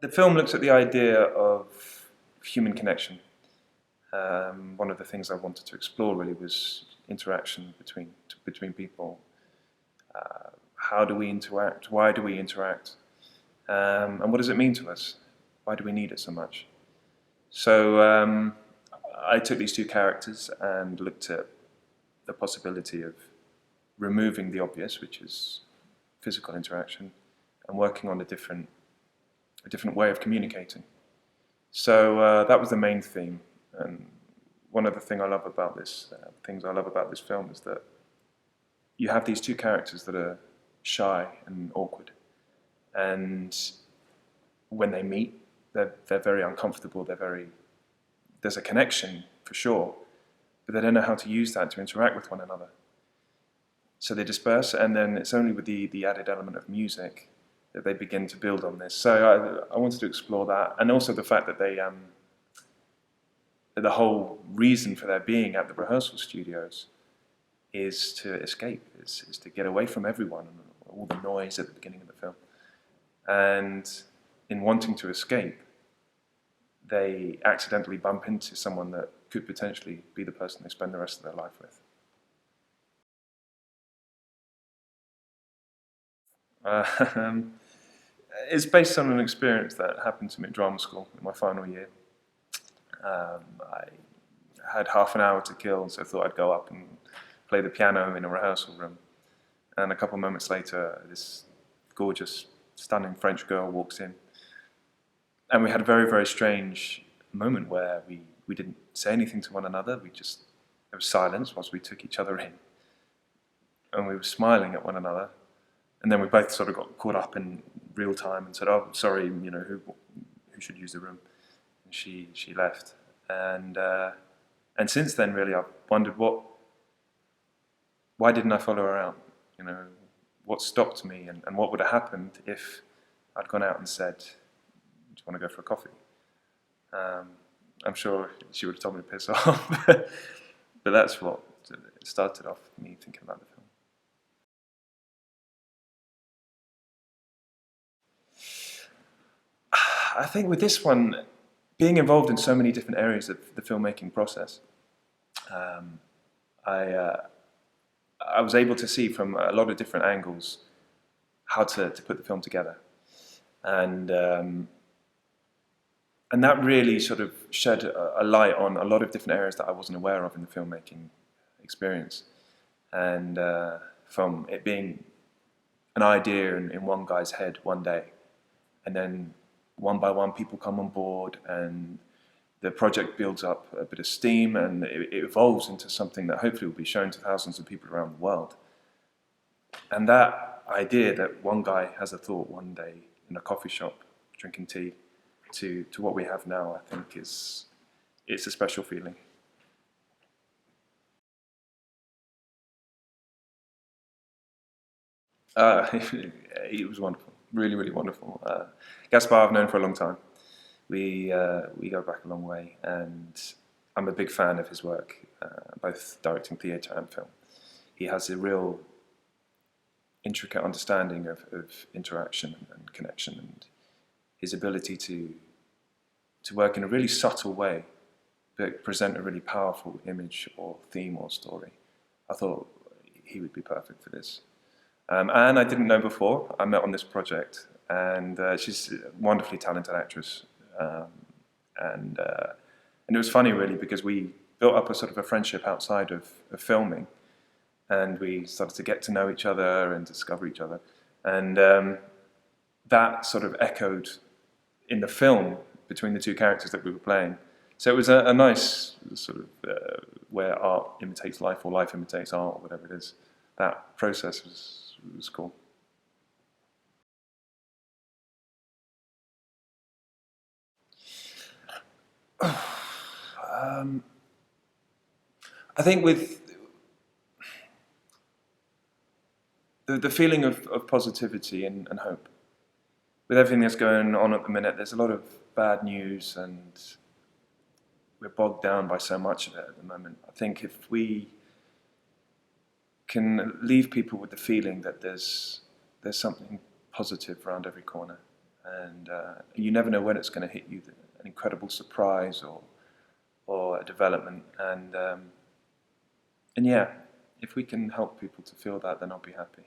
The film looks at the idea of human connection. One of the things I wanted to explore really was interaction between people. How do we interact? Why do we interact? And what does it mean to us? Why do we need it so much? So I took these two characters and looked at the possibility of removing the obvious, which is physical interaction, and working on a different way of communicating. So that was the main theme. And one of the things I love about this film is that you have these two characters that are shy and awkward, and when they meet, they're very uncomfortable. There's a connection for sure, but they don't know how to use that to interact with one another. So they disperse, and then it's only with the added element of music that they begin to build on this. So I wanted to explore that, and also the fact that the whole reason for their being at the rehearsal studios is to escape, is to get away from everyone and all the noise at the beginning of the film. And in wanting to escape, they accidentally bump into someone that could potentially be the person they spend the rest of their life with. It's based on an experience that happened to me at drama school in my final year. I had half an hour to kill, so I thought I'd go up and play the piano in a rehearsal room. And a couple of moments later, this gorgeous, stunning French girl walks in. And we had a very, very strange moment where we didn't say anything to one another. There was silence whilst we took each other in. And we were smiling at one another. And then we both sort of got caught up in real time and said, "Oh, sorry, who should use the room?" And she left. And since then, really, I've wondered why didn't I follow her out? What stopped me, and what would have happened if I'd gone out and said, "Do you want to go for a coffee?" I'm sure she would have told me to piss off, but that's what started off me thinking about the film. I think with this one, being involved in so many different areas of the filmmaking process, um, I was able to see from a lot of different angles how to put the film together, and that really sort of shed a light on a lot of different areas that I wasn't aware of in the filmmaking experience, and from it being an idea in one guy's head one day, and then one by one people come on board, and the project builds up a bit of steam, and it evolves into something that hopefully will be shown to thousands of people around the world. And that idea that one guy has a thought one day in a coffee shop drinking tea to what we have now, I think it's a special feeling. It was wonderful, really, really wonderful. Gaspard I've known for a long time. We go back a long way, and I'm a big fan of his work, both directing theatre and film. He has a real intricate understanding of interaction and connection, and his ability to work in a really subtle way, but present a really powerful image or theme or story. I thought he would be perfect for this. Anne I didn't know before. I met on this project, and she's a wonderfully talented actress. And it was funny really because we built up a sort of a friendship outside of filming, and we started to get to know each other and discover each other, and that sort of echoed in the film between the two characters that we were playing. So it was a nice sort of where art imitates life or life imitates art or whatever it is. That process was cool. Um, I think with the feeling of positivity and hope. With everything that's going on at the minute, there's a lot of bad news, and we're bogged down by so much of it at the moment. I think if we can leave people with the feeling that there's something positive around every corner, and you never know when it's going to hit you, an incredible surprise or a development, and yeah, if we can help people to feel that, then I'll be happy.